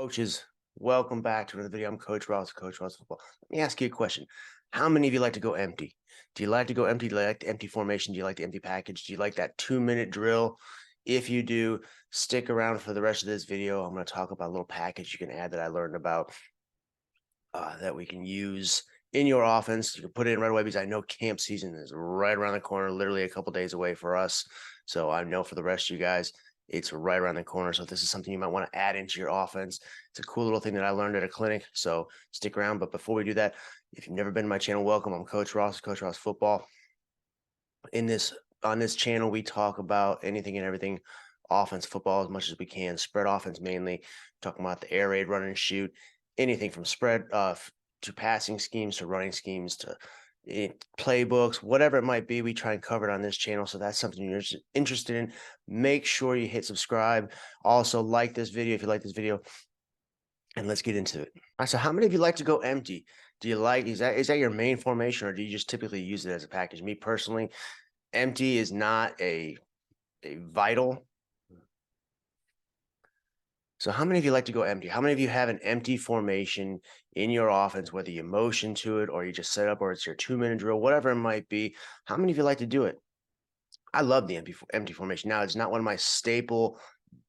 Coaches, welcome back to another video. I'm Coach Ross, Coach Ross Football. Let me ask you a question. How many of you like to go empty? Do you like to go empty? Do you like the empty formation? Do you like the empty package? Do you like that 2-minute drill? If you do, stick around for the rest of this video. I'm going to talk about a little package you can add that I learned about that we can use in your offense. You can put it in right away because I know camp season is right around the corner, literally a couple days away for us. So I know for the rest of you guys, it's right around the corner. So if this is something you might want to add into your offense, it's a cool little thing that I learned at a clinic. So stick around. But before we do that, if you've never been to my channel, welcome. I'm Coach Ross, Coach Ross Football. On this channel, we talk about anything and everything offense football as much as we can. Spread offense mainly, talking about the air raid, run and shoot, anything from spread to passing schemes to running schemes to playbooks, whatever it might be. We try and cover it on this channel. So that's something you're interested in. Make sure you hit subscribe. Also like this video if you like this video. And let's get into it. All right, so how many of you like to go empty? Do you like, is that your main formation, or do you just typically use it as a package? Me personally, empty is not a vital. So how many of you like to go empty? How many of you have an empty formation in your offense, whether you motion to it or you just set up, or it's your 2-minute drill, whatever it might be? How many of you like to do it? I love the empty formation. Now, it's not one of my staple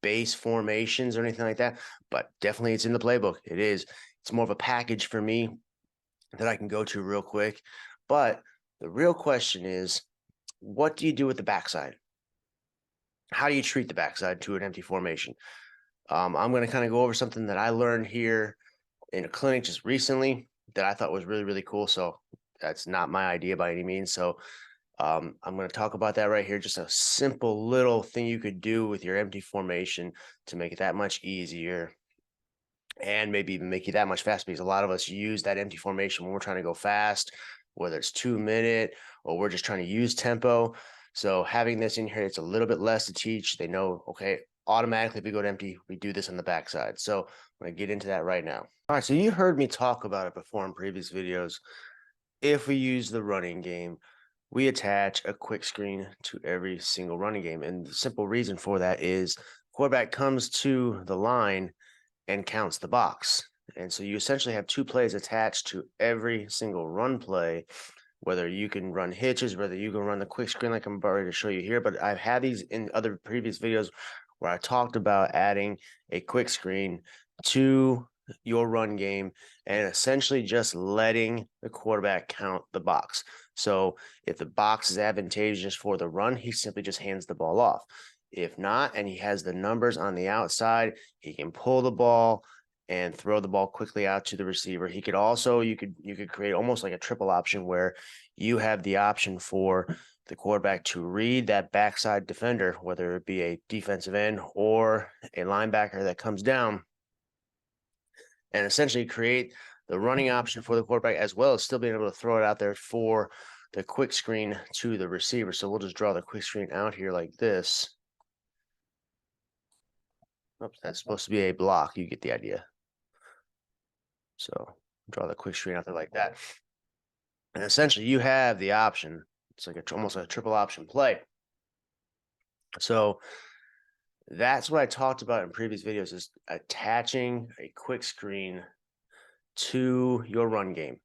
base formations or anything like that, but definitely it's in the playbook. It is. It's more of a package for me that I can go to real quick. But the real question is, what do you do with the backside? How do you treat the backside to an empty formation? I'm going to kind of go over something that I learned here in a clinic just recently that I thought was really, really cool. So that's not my idea by any means. So I'm going to talk about that right here. Just a simple little thing you could do with your empty formation to make it that much easier and maybe even make you that much faster, because a lot of us use that empty formation when we're trying to go fast, whether it's 2-minute or we're just trying to use tempo. So having this in here, it's a little bit less to teach. They know, okay, automatically if we go to empty, we do this on the backside. So I'm going to get into that right now. All right, so you heard me talk about it before in previous videos. If we use the running game, we attach a quick screen to every single running game. And the simple reason for that is quarterback comes to the line and counts the box. And so you essentially have 2 plays attached to every single run play, whether you can run hitches, whether you can run the quick screen like I'm about ready to show you here. But I've had these in other previous videos where I talked about adding a quick screen to your run game and essentially just letting the quarterback count the box. So if the box is advantageous for the run, he simply just hands the ball off. If not, and he has the numbers on the outside, he can pull the ball and throw the ball quickly out to the receiver. He could also, you could create almost like a triple option where you have the option for the quarterback to read that backside defender, whether it be a defensive end or a linebacker that comes down, and essentially create the running option for the quarterback, as well as still being able to throw it out there for the quick screen to the receiver. So we'll just draw the quick screen out here like this. Oops, that's supposed to be a block. You get the idea. So draw the quick screen out there like that. And essentially you have the option. It's like almost a triple option play. So that's what I talked about in previous videos, is attaching a quick screen to your run game.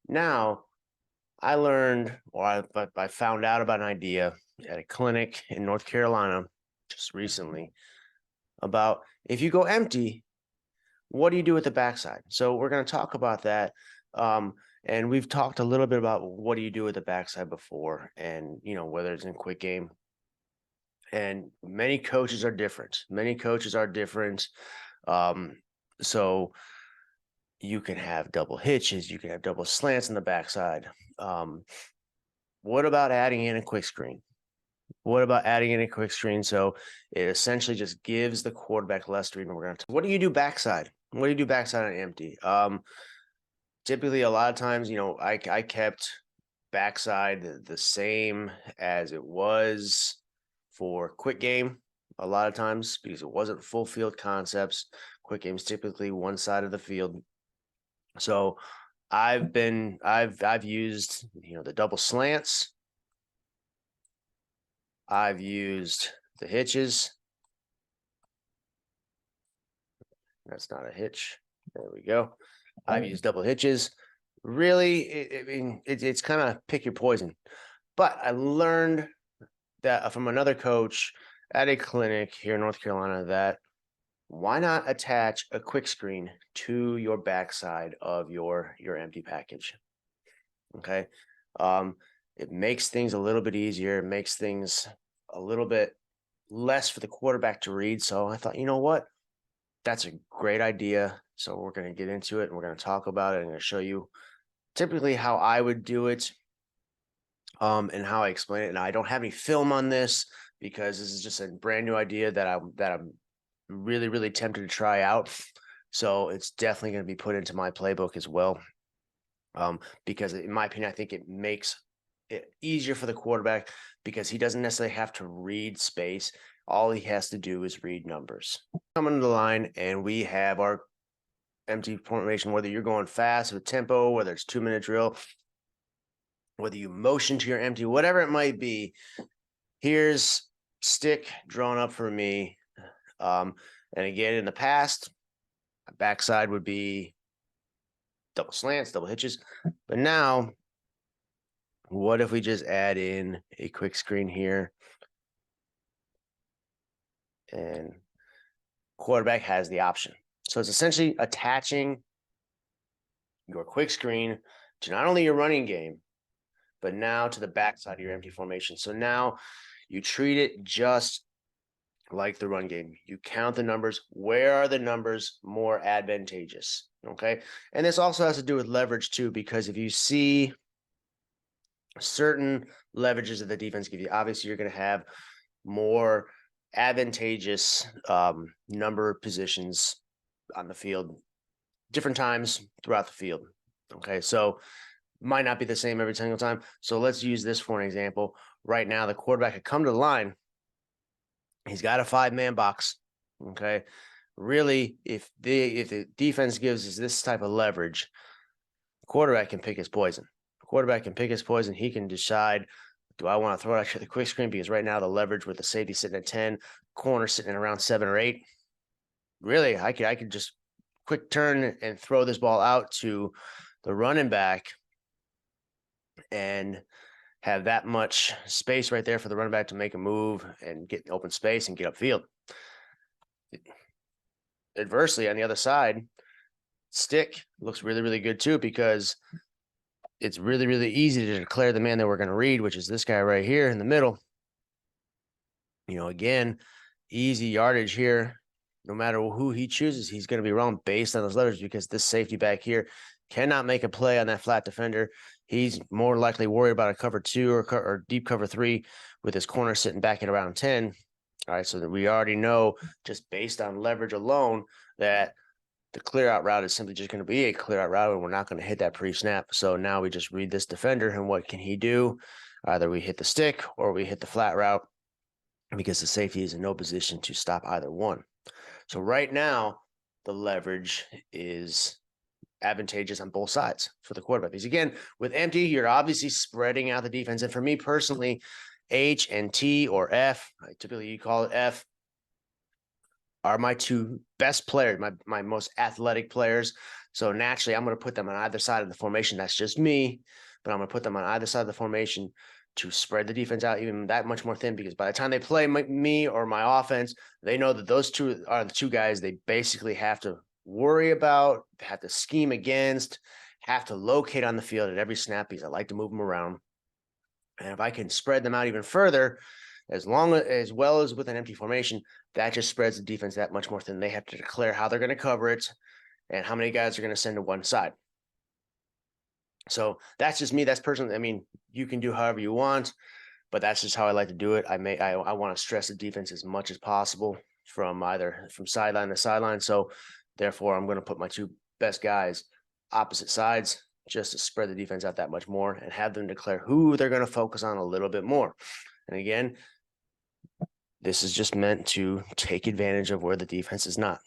Now, I learned, or I found out about an idea at a clinic in North Carolina just recently about if you go empty, what do you do with the backside? So we're going to talk about that. And we've talked a little bit about what do you do with the backside before, and, you know, whether it's in quick game. And many coaches are different. Many coaches are different. So you can have double hitches, you can have double slants on the backside. What about adding in a quick screen? What about adding in a quick screen? So it essentially just gives the quarterback less to read. We're going to. What do you do backside? What do you do backside on empty? Typically, a lot of times, you know, I kept backside the same as it was for quick game a lot of times, because it wasn't full field concepts. Quick game's typically one side of the field. So I've used, you know, the double slants. I've used the hitches. That's not a hitch. There we go. I've used double hitches. Really, I mean, it's kind of pick your poison. But I learned that from another coach at a clinic here in North Carolina that why not attach a quick screen to your backside of your empty package? Okay. It makes things a little bit easier, it makes things a little bit less for the quarterback to read. So I thought, you know what? That's a great idea. So we're going to get into it and we're going to talk about it. I'm going to show you typically how I would do it, and how I explain it. And I don't have any film on this because this is just a brand new idea that I'm really, really tempted to try out. So it's definitely going to be put into my playbook as well. Because in my opinion, I think it makes it easier for the quarterback because he doesn't necessarily have to read space. All he has to do is read numbers. Coming to the line, and we have our empty formation, whether you're going fast with tempo, whether it's 2-minute drill, whether you motion to your empty, whatever it might be. Here's stick drawn up for me. And again, in the past, backside would be double slants, double hitches. But now, what if we just add in a quick screen here? And quarterback has the option. So it's essentially attaching your quick screen to not only your running game, but now to the backside of your empty formation. So now you treat it just like the run game. You count the numbers. Where are the numbers more advantageous? Okay. And this also has to do with leverage too, because if you see certain leverages that the defense give you, obviously you're going to have more advantageous number of positions on the field, different times throughout the field. Okay. So might not be the same every single time. So let's use this for an example. Right now, the quarterback could come to the line. He's got a 5-man box. Okay. Really, if the defense gives us this type of leverage, the quarterback can pick his poison. The quarterback can pick his poison. He can decide, do I want to throw it out to the quick screen? Because right now the leverage with the safety sitting at 10, corner sitting at around 7 or 8. Really, I could just quick turn and throw this ball out to the running back and have that much space right there for the running back to make a move and get open space and get upfield. Adversely, on the other side, stick looks really, really good too, because it's really, really easy to declare the man that we're going to read, which is this guy right here in the middle. You know, again, easy yardage here. No matter who he chooses, he's going to be wrong based on those leverage, because this safety back here cannot make a play on that flat defender. He's more likely worried about a cover 2 or deep cover 3 with his corner sitting back at around 10. All right, so that we already know just based on leverage alone that the clear out route is simply just going to be a clear out route, and we're not going to hit that pre-snap. So now we just read this defender, and what can he do? Either we hit the stick or we hit the flat route, because the safety is in no position to stop either one. So right now, the leverage is advantageous on both sides for the quarterback. Because again, with empty, you're obviously spreading out the defense. And for me personally, H and T or F, typically you call it F, are my 2 best players, my most athletic players. So naturally, I'm going to put them on either side of the formation. That's just me, but I'm going to put them on either side of the formation to spread the defense out even that much more thin, because by the time they play me or my offense, they know that those 2 are the 2 guys they basically have to worry about, have to scheme against, have to locate on the field at every snap, because I like to move them around. And if I can spread them out even further, as well as with an empty formation, that just spreads the defense that much more thin. They have to declare how they're going to cover it and how many guys are going to send to one side. So that's just me. That's personally, I mean, you can do however you want, but that's just how I like to do it. I want to stress the defense as much as possible from sideline to sideline. So therefore, I'm going to put my 2 best guys opposite sides just to spread the defense out that much more and have them declare who they're going to focus on a little bit more. And again, this is just meant to take advantage of where the defense is not.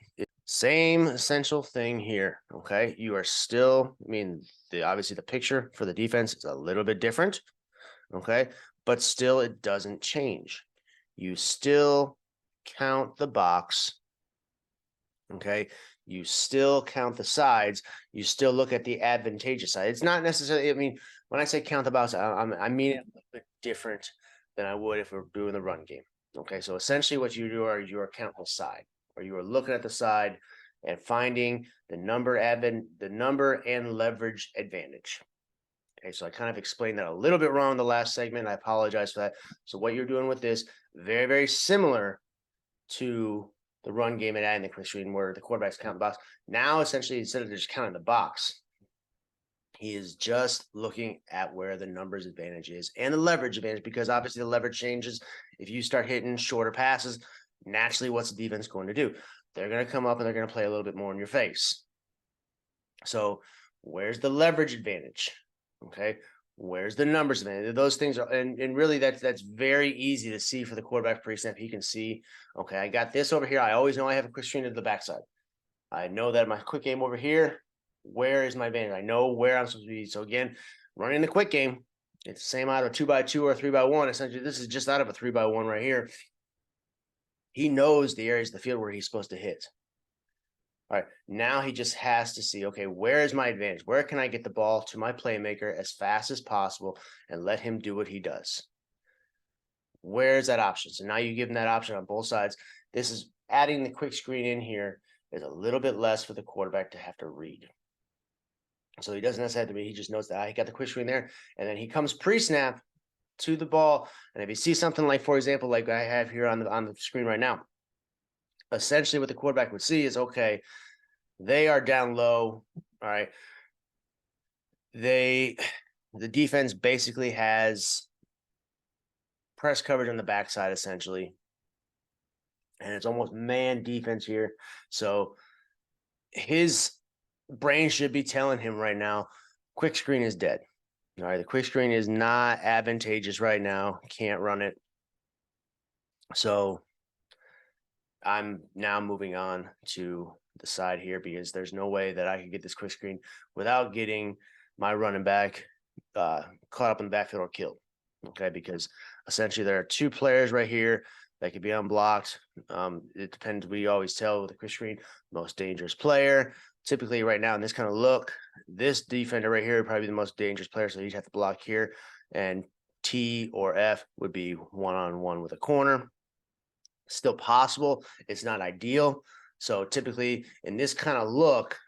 Same essential thing here, okay? You are still, I mean, obviously the picture for the defense is a little bit different, okay? But still, it doesn't change. You still count the box, okay? you still count the sides. You still look at the advantageous side. It's not necessarily, I mean, when I say count the box, I mean it a little bit different than I would if we're doing the run game. Okay, so essentially what you do are you are counting the side, or you are looking at the side and finding the number and leverage advantage. Okay, so I kind of explained that a little bit wrong in the last segment. I apologize for that. So what you're doing with this, very, very similar to the run game and adding the quick screen where the quarterback's counting the box. Now, essentially, instead of just counting the box, he is just looking at where the numbers advantage is and the leverage advantage, because obviously the leverage changes. If you start hitting shorter passes, naturally, what's the defense going to do? They're going to come up and they're going to play a little bit more in your face. So where's the leverage advantage? Okay, where's the numbers advantage? Those things are, and really that's very easy to see for the quarterback pre-snap. He can see, okay, I got this over here. I always know I have a quick screen to the backside. I know that my quick game over here, where is my advantage? I know where I'm supposed to be. So again, running the quick game, it's the same out of a 2x2 or a 3x1. Essentially, this is just out of a 3x1 right here. He knows the areas of the field where he's supposed to hit. All right, now he just has to see, okay, where is my advantage? Where can I get the ball to my playmaker as fast as possible and let him do what he does? Where is that option? So now you give him that option on both sides. This is adding the quick screen in here is a little bit less for the quarterback to have to read. So he doesn't necessarily have to read. He just knows that he got the quick screen there, and then he comes pre-snap to the ball. And if you see something like, for example, like I have here on the screen right now, essentially what the quarterback would see is, okay, they are down low. All right. The defense basically has press coverage on the backside, essentially. And it's almost man defense here. So his brain should be telling him right now, quick screen is dead. All right. The quick screen is not advantageous right now. Can't run it. So I'm now moving on to the side here, because there's no way that I could get this quick screen without getting my running back caught up in the backfield or killed. Okay, because essentially there are two players right here that could be unblocked. It depends. We always tell with the quick screen, most dangerous player. Typically right now in this kind of look, this defender right here would probably be the most dangerous player. So he'd have to block here, and T or F would be one-on-one with a corner. Still possible. It's not ideal. So typically in this kind of look,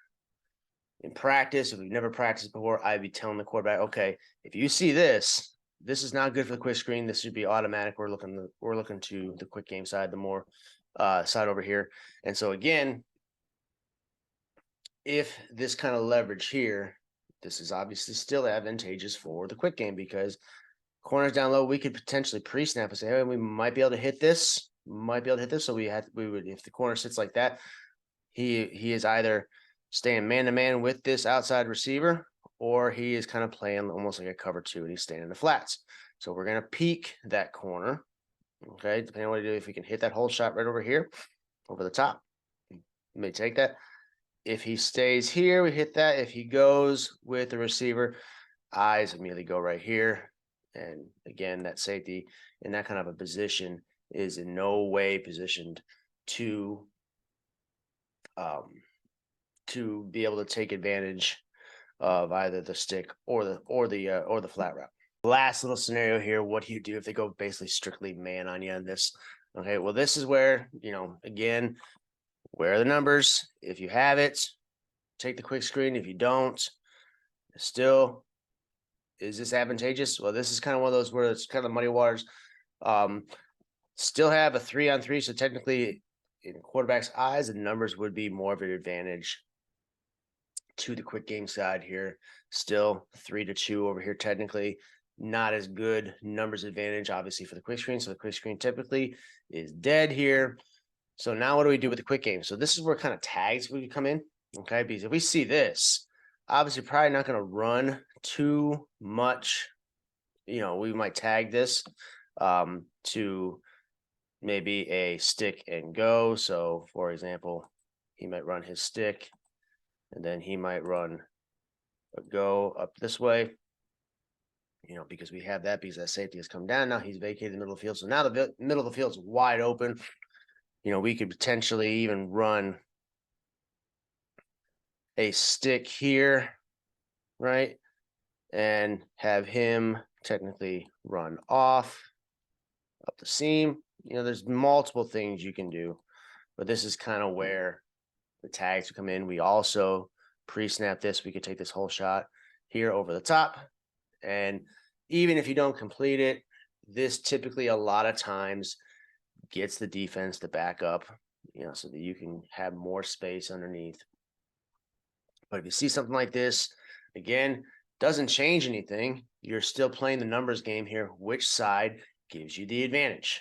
in practice, if we've never practiced before, I'd be telling the quarterback, okay, if you see this, this is not good for the quick screen. This should be automatic. We're looking to the quick game side, the more side over here. And so again, if this kind of leverage here, this is obviously still advantageous for the quick game, because corners down low, we could potentially pre-snap and say, hey, we might be able to hit this. So we would, if the corner sits like that, he is either staying man-to-man with this outside receiver, or he is kind of playing almost like a cover two, and he's staying in the flats. So we're going to peek that corner, okay, depending on what we do. If we can hit that whole shot right over here, over the top, we may take that. If he stays here, we hit that. If he goes with the receiver, eyes immediately go right here. And again, that safety in that kind of a position is in no way positioned to be able to take advantage of either the stick or the flat route. Last little scenario here: what do you do if they go basically strictly man on you on this? Okay, well, this is where, again, where are the numbers? If you have it, take the quick screen. If you don't, still, is this advantageous? Well, this is kind of one of those where it's kind of muddy waters. Still have a 3-on-3, so technically in quarterback's eyes, the numbers would be more of an advantage to the quick game side here. Still 3-2 over here, technically not as good numbers advantage, obviously, for the quick screen. So the quick screen typically is dead here. So now what do we do with the quick game? So this is where kind of tags we come in, okay? Because if we see this, obviously probably not going to run too much. We might tag this to maybe a stick and go. So for example, he might run his stick, and then he might run a go up this way, because we have that, because that safety has come down. Now he's vacated the middle of the field. So now the middle of the field is wide open. We could potentially even run a stick here, right? And have him technically run off up the seam. There's multiple things you can do, but this is kind of where the tags come in. We also pre-snap this. We could take this whole shot here over the top. And even if you don't complete it, this typically a lot of times gets the defense to back up, so that you can have more space underneath. But if you see something like this, again, doesn't change anything. You're still playing the numbers game here. Which side gives you the advantage?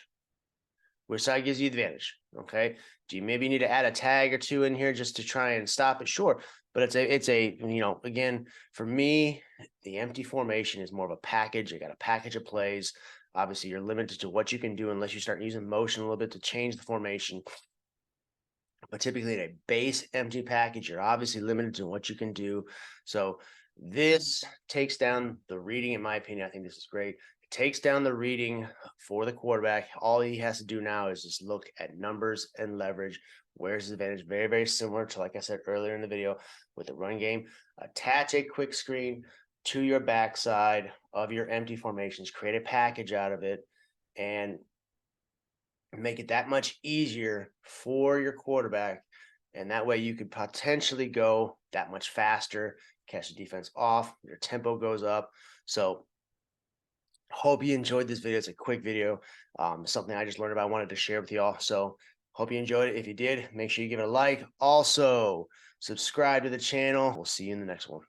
Which side gives you the advantage? Okay. Do you maybe need to add a tag or two in here just to try and stop it? Sure. But it's a again, for me, the empty formation is more of a package. I got a package of plays. Obviously, you're limited to what you can do unless you start using motion a little bit to change the formation. But typically in a base empty package, you're obviously limited to what you can do. So this takes down the reading, in my opinion. I think this is great. It takes down the reading for the quarterback. All he has to do now is just look at numbers and leverage. Where's his advantage? Very, very similar to, like I said earlier in the video, with the run game. Attach a quick screen to your backside of your empty formations, create a package out of it, and make it that much easier for your quarterback. And that way you could potentially go that much faster, catch the defense off, your tempo goes up. So hope you enjoyed this video. It's a quick video, something I just learned about, I wanted to share with y'all. So hope you enjoyed it. If you did, make sure you give it a like. Also, subscribe to the channel. We'll see you in the next one.